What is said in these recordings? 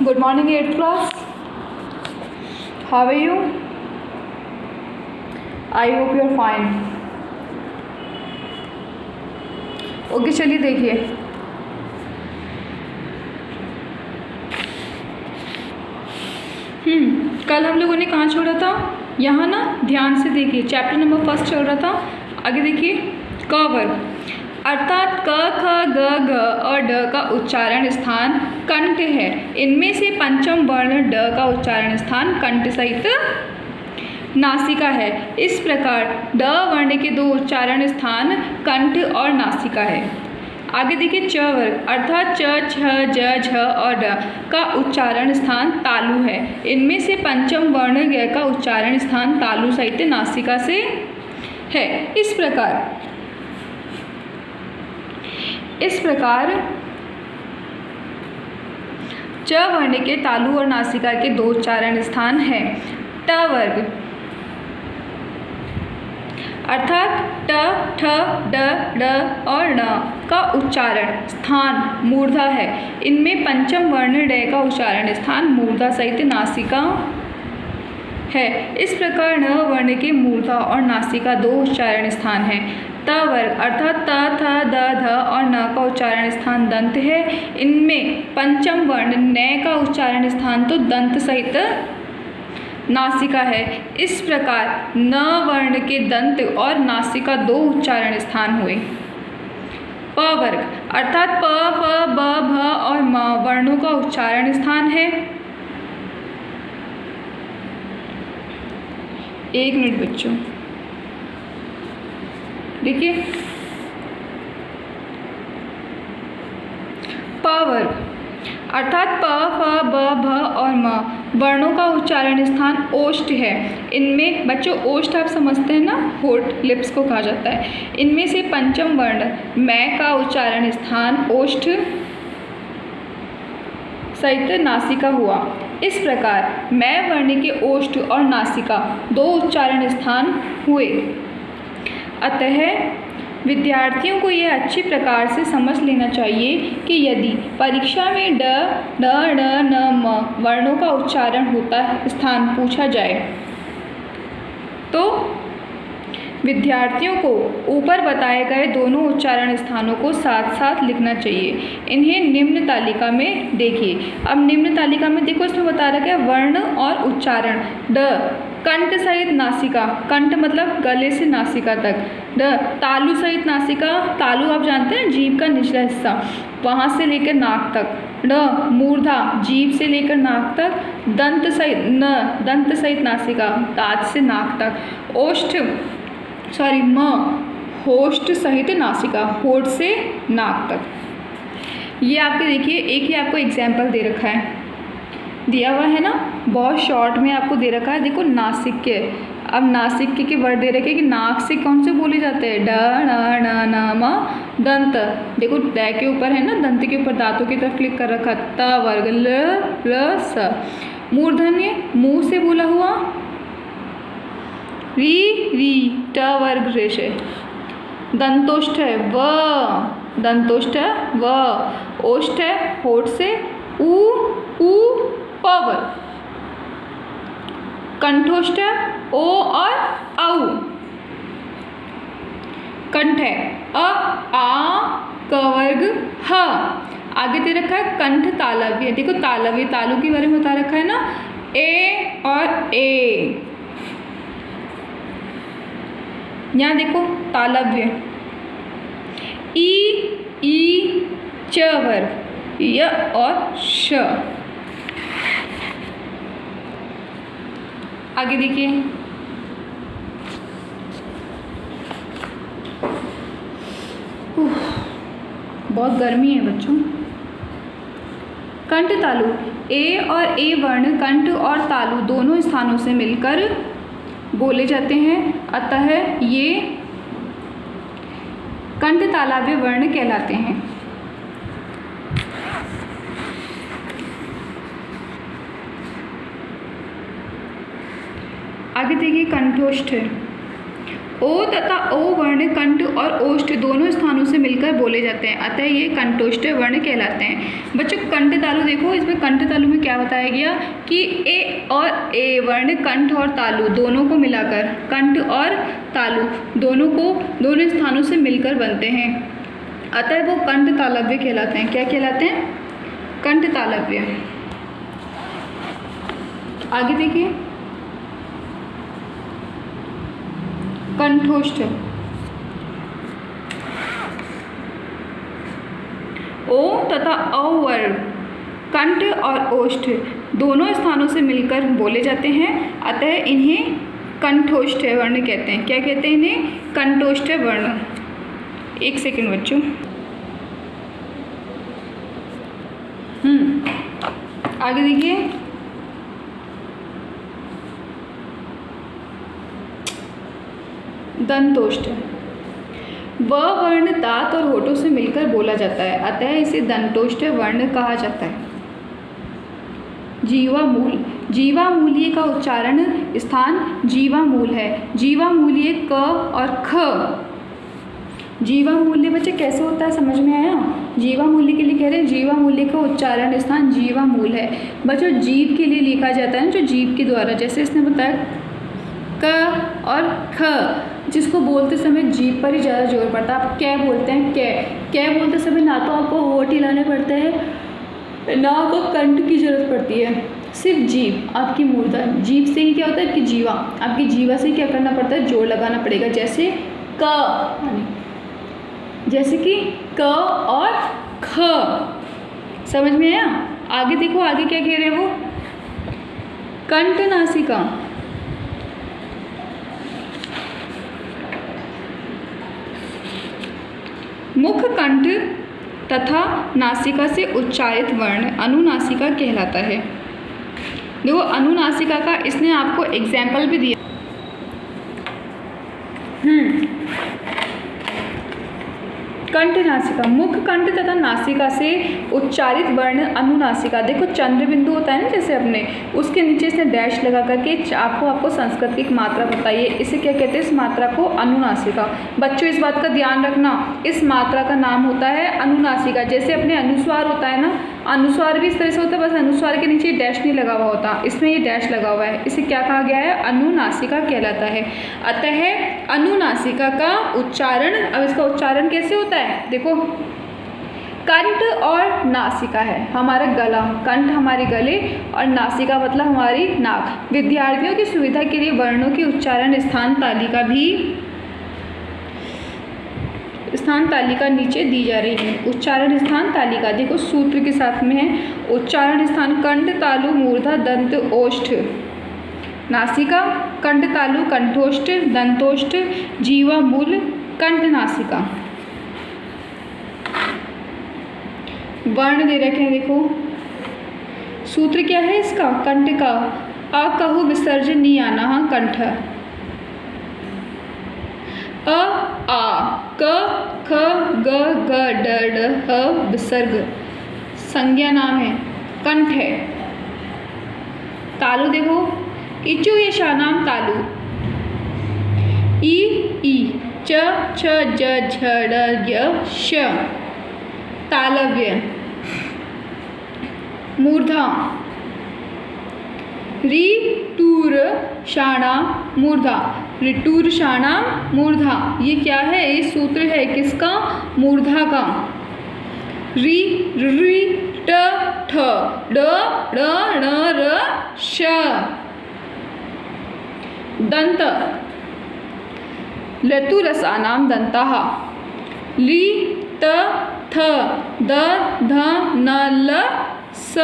Good morning, 8th class. How are you? I hope you are fine. Okay चलिए देखिए, कल हम लोगों ने कहाँ छोड़ा था? यहाँ ना ध्यान से देखिए, चैप्टर नंबर 1 चल रहा था। आगे देखिए, क वर्ग अर्थात क ख ग घ और ड का उच्चारण स्थान कंठ है। इनमें से पंचम वर्ण ड का उच्चारण स्थान कंठ सहित नासिका है। इस प्रकार ड वर्ण के दो उच्चारण स्थान कंठ और नासिका है। आगे देखिए, च वर्ग अर्थात च छ ज झ और ड का उच्चारण स्थान तालु है। इनमें से पंचम वर्ण ग का उच्चारण स्थान तालु सहित नासिका से है। इस प्रकार च वर्ण के तालु और नासिका के दो उच्चारण स्थान हैं। ट वर्ग अर्थात ट ठ ड ड और ण का उच्चारण स्थान मूर्धा है। इनमें पंचम वर्ण ड का उच्चारण स्थान मूर्धा सहित नासिका है। इस प्रकार न वर्ण के मूर्धा और नासिका दो उच्चारण स्थान हैं। त वर्ग अर्थात त थ द ध और न का उच्चारण स्थान दंत है। इनमें पंचम वर्ण न का उच्चारण स्थान तो दंत सहित नासिका है। इस प्रकार न वर्ण के दंत और नासिका दो उच्चारण स्थान हुए। प वर्ग अर्थात प फ ब भ और म वर्णों का उच्चारण स्थान है। एक मिनट बच्चों, देखिए, प वर्ग अर्थात प फ ब भ और म वर्णों का उच्चारण स्थान ओष्ठ है। इनमें बच्चों ओष्ठ आप समझते हैं ना, होठ लिप्स को कहा जाता है। इनमें से पंचम वर्ण मै का उच्चारण स्थान ओष्ठ सहित नासिका हुआ। इस प्रकार मै वर्ण के ओष्ठ और नासिका दो उच्चारण स्थान हुए। अतः विद्यार्थियों को यह अच्छी प्रकार से समझ लेना चाहिए कि यदि परीक्षा में ड ड ड न म वर्णों का उच्चारण होता स्थान पूछा जाए तो विद्यार्थियों को ऊपर बताए गए दोनों उच्चारण स्थानों को साथ साथ लिखना चाहिए। इन्हें निम्न तालिका में देखिए। अब निम्न तालिका में देखो, इसमें बता रखा है वर्ण और उच्चारण। ड कंठ सहित नासिका, कंठ मतलब गले से नासिका तक। ड तालु सहित नासिका, तालु आप जानते हैं जीभ का निचला हिस्सा, वहाँ से लेकर नाक तक। ड मूर्धा जीभ से लेकर नाक तक। दंत सहित न दंत सहित नासिका, दांत से नाक तक। ओष्ठ म होष्ठ सहित नासिका, होठ से नाक तक। ये आपके देखिए, एक ही आपको एग्जाम्पल दे रखा है, दिया हुआ है ना, बहुत शॉर्ट में आपको दे रखा है। देखो नासिक के, अब नासिक के वर्ड दे रखे कि नाक से कौन से बोले जाते हैं? ड ण ण न म दंत। देखो ड के ऊपर है ना, दंत के ऊपर दांतों की तरफ क्लिक कर रखा। त वर्ग ल र स। मूर्धन्य मुंह से बोला हुआ री री, ट वर्ग रेश है। दंतोष्ठ है व, दंतोष्ठ है व। ओष्ठ है होठ से उ उ प वर्ग। कंठोष्ठ है ओ और औ। कंठ है अ आ क वर्ग ह। आगे दे रखा है कंठ तालव्य। देखो तालव्य, तालु के बारे में बता रखा है ना, ए और ए। यहाँ देखो तालव्य ई च वर्ग, य और श। आगे देखिए, बहुत गर्मी है बच्चों। कंठ तालु, ए और ए वर्ण कंठ और तालु दोनों स्थानों से मिलकर बोले जाते हैं। अतः ये कंठ तालव्य वर्ण कहलाते हैं। आगे देखिए, कंठोष्ठ ओ तथा ओ वर्ण कंठ और ओष्ठ दोनों स्थानों से मिलकर बोले जाते हैं, अतः ये कंठोष्ठ वर्ण कहलाते हैं। बच्चों कंठ तालु देखो, इसमें कंठ तालु में क्या बताया गया कि ए और ए वर्ण कंठ और तालु दोनों को मिलाकर, कंठ और तालु दोनों स्थानों से मिलकर बनते हैं, अतः वो कंठ तालव्य कहलाते हैं। क्या कहलाते हैं? कंठ तालव्य। आगे देखिए, कंठोष्ठ ओ तथा औ वर्ण कंठ और ओष्ठ दोनों स्थानों से मिलकर बोले जाते हैं, अतः इन्हें कंठोष्ठ वर्ण कहते हैं। क्या कहते हैं इन्हें? कंठोष्ठ वर्ण। एक सेकंड बच्चों, आगे देखिए, दंतोष्ठ वह वर्ण दांत और होठों से मिलकर बोला जाता है, अतः इसे दंतोष्ठ वर्ण कहा जाता है। जीवामूल जीवामूलीय का उच्चारण स्थान जीवामूल है। जीवामूलीय क और ख। जीवामूल्य बच्चे कैसे होता है, समझ में आया? जीवामूल्य के लिए कह रहे हैं, जीवामूल्य का उच्चारण स्थान जीवामूल है। बच्चों जीभ के लिए लिखा जाता है, जो जीभ के द्वारा, जैसे इसने बताया क और ख, जिसको बोलते समय जीभ पर ही ज़्यादा जोर पड़ता है। आप क्या बोलते हैं? क्या बोलते समय ना तो आपको होठ हिलाने पड़ते हैं, ना आपको कंठ की जरूरत पड़ती है, सिर्फ जीभ, आपकी मूर्धा। जीभ से ही क्या होता है कि जीवा, आपकी जीवा से क्या करना पड़ता है? जोर लगाना पड़ेगा। जैसे क, जैसे कि क और ख। समझ में आया? आगे देखो, आगे क्या कह रहे हैं वो? कंठ नासिका मुख कंठ तथा नासिका से उच्चारित वर्ण अनुनासिका कहलाता है। देखो अनुनासिका का इसने आपको एग्जाम्पल भी दिया। कंठ नासिका, मुख कंठ तथा नासिका से उच्चारित वर्ण अनुनासिका। देखो चंद्र बिंदु होता है ना, जैसे अपने उसके नीचे इसने डैश लगा करके आपको संस्कृत की एक मात्रा बताइए, इसे क्या कहते हैं? इस मात्रा को अनुनासिका। बच्चों इस बात का ध्यान रखना, इस मात्रा का नाम होता है अनुनासिका। जैसे अपने अनुस्वार होता है ना, अनुस्वार भी इस तरह से होता है, बस अनुस्वार के नीचे डैश नहीं लगा हुआ होता, इसमें ये डैश लगा हुआ है, इसे क्या कहा गया है? अनुनासिका कहलाता है। अतः अनुनासिका का उच्चारण, अब इसका उच्चारण कैसे होता है? देखो कंठ और नासिका है हमारा गला, कंठ हमारे गले और नासिका मतलब हमारी नाक। विद्यार्थियों की सुविधा के लिए वर्णों की उच्चारण स्थान तालिका नीचे दी जा रही है। उच्चारण स्थान तालिका देखो सूत्र के साथ में है। उच्चारण स्थान कंठ तालु मूर्धा दंत ओष्ठ नासिका, कंठ तालु कंठोष्ठ दंतोष्ठ जीवा मूल कंठ नासिका। वर्ण दे रखे हैं, देखो सूत्र क्या है इसका? कंठ का अ कहु विसर्जन नहीं आना, हाँ कंठ। अ आ क ख ग ग ड ड ह विसर्ग संज्ञा नाम है, कंठ है। तालु देखो इचु यशा नाम तालु, ई च छ ज झ ड़ य श तालव्य। मूर्धा री टूर शाणा मूर्धा, रिटूर शाणा मूर्धा। ये क्या है? ये सूत्र है किसका? मूर्धा का। री री ट ठ ड ड ण र श। दंत लतु रसानाम दंताः, ली त थ द ध न ल स।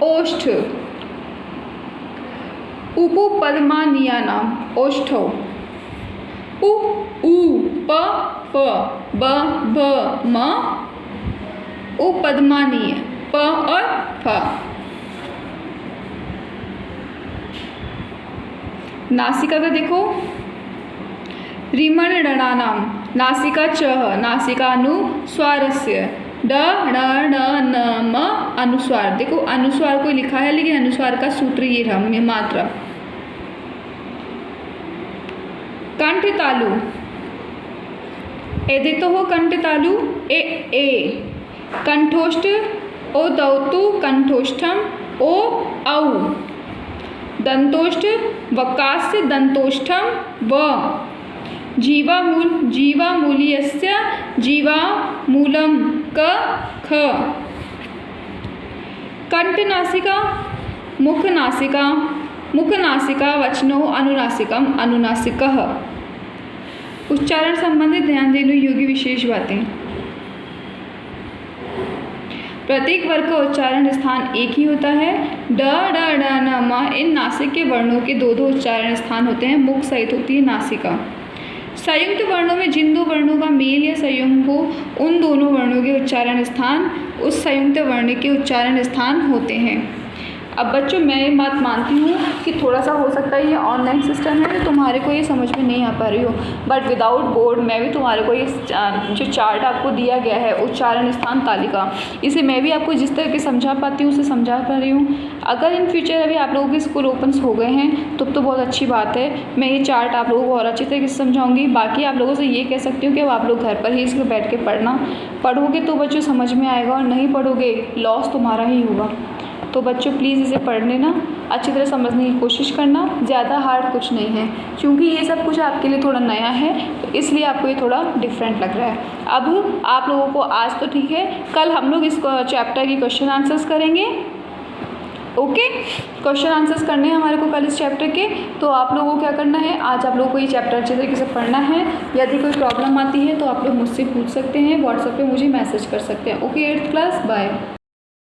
ओष्ठ उपपद्मानीया नाम ओष्ठो, उ ऊ प प ब भ म उपपद्मानीय प और फ। नासिका का देखो रिमण णनानाम नासिका चह नासिका अनुस्वारस्य ड ण ण न म अनुस्वार। देखो अनुस्वार को लिखा है लेकिन अनुस्वार का सूत्र ये रहा मात्रा। कंठ तालु, ए देखते हो कंठ तालु, ए कंठोष्ठ, ओ दौतु कंठोष्ठम, ओ औ दंतोष्ठ, वकास्य दंतोष्ठम, व जीवामूलीयस्य जीवामूलम, क ख कंठ नासिका, मुख नासिका, मुख नासिका वचनो अनुनासिकम, अनुनासिकः। उच्चारण संबंधित ध्यान देने योग्य विशेष बातें। प्रत्येक वर्ग का उच्चारण स्थान एक ही होता है। ड ड ड न म इन नासिक के वर्णों के दो उच्चारण स्थान होते हैं। मुख सहित होती है नासिका। संयुक्त वर्णों में जिन दो वर्णों का मेल या संयोग हो उन दोनों वर्णों के उच्चारण स्थान उस संयुक्त वर्ण के उच्चारण स्थान होते हैं। अब बच्चों मैं ये बात मानती हूँ कि थोड़ा सा हो सकता है ये ऑनलाइन सिस्टम है तो तुम्हारे को ये समझ में नहीं आ पा रही हो, बट विदाउट बोर्ड मैं भी तुम्हारे को ये जो चार्ट आपको दिया गया है उच्चारण स्थान तालिका, इसे मैं भी आपको जिस तरह के समझा पाती हूँ उसे समझा पा रही हूँ। अगर इन फ्यूचर अभी आप लोगों के स्कूल ओपन हो गए हैं तो बहुत अच्छी बात है। मैं ये चार्ट आप लोगों को और अच्छी तरीके से समझाऊंगी। बाकी आप लोगों से ये कह सकती हूँ कि आप लोग घर पर ही इसको बैठ के पढ़ोगे तो बच्चों समझ में आएगा, और नहीं पढ़ोगे लॉस तुम्हारा ही होगा। तो बच्चों प्लीज़ इसे पढ़ लेना, अच्छी तरह समझने की कोशिश करना। ज़्यादा हार्ड कुछ नहीं है, क्योंकि ये सब कुछ आपके लिए थोड़ा नया है तो इसलिए आपको ये थोड़ा डिफरेंट लग रहा है। अब आप लोगों को आज तो ठीक है, कल हम लोग इस चैप्टर की क्वेश्चन आंसर्स करेंगे। ओके, क्वेश्चन आंसर्स करने हैं हमारे को कल इस चैप्टर के। तो आप लोगों को क्या करना है, आज आप लोगों को ये चैप्टर अच्छे तरीके से पढ़ना है। यदि कोई प्रॉब्लम आती है तो आप लोग मुझसे पूछ सकते हैं, व्हाट्सएप पे मुझे मैसेज कर सकते हैं। Okay 8th class, bye.